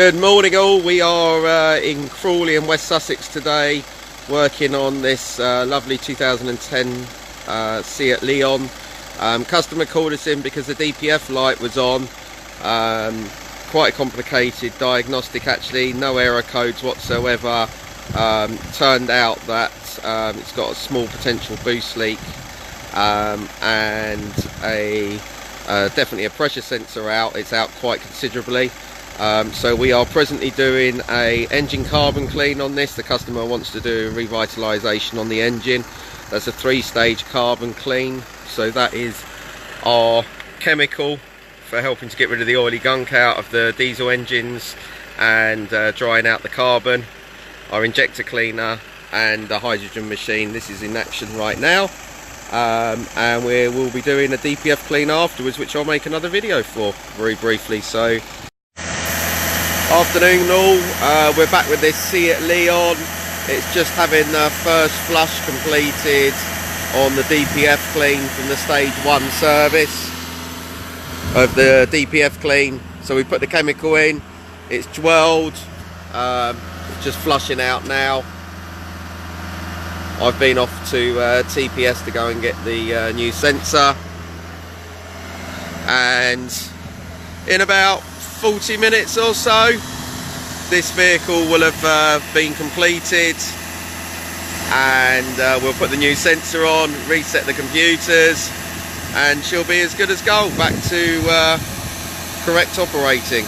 Good morning all, we are in Crawley in West Sussex today working on this lovely 2010 Seat Leon. Customer called us in because the DPF light was on. Quite a complicated diagnostic actually, no error codes whatsoever. Turned out that it's got a small potential boost leak and definitely a pressure sensor out. It's out quite considerably. So we are presently doing a engine carbon clean on this. The customer wants to do a revitalisation on the engine. That's a 3-stage carbon clean. So that is our chemical for helping to get rid of the oily gunk out of the diesel engines and drying out the carbon. Our injector cleaner and the hydrogen machine. This is in action right now. And we will be doing a DPF clean afterwards, which I'll make another video for very briefly. So afternoon all, we're back with this Seat Leon. It's just having the first flush completed on the DPF clean from the stage 1 service of the DPF clean. So we put the chemical in, it's dwelled, just flushing out now. I've been off to TPS to go and get the new sensor, and in about 40 minutes or so this vehicle will have been completed, and we'll put the new sensor on, reset the computers, and she'll be as good as gold, back to correct operating.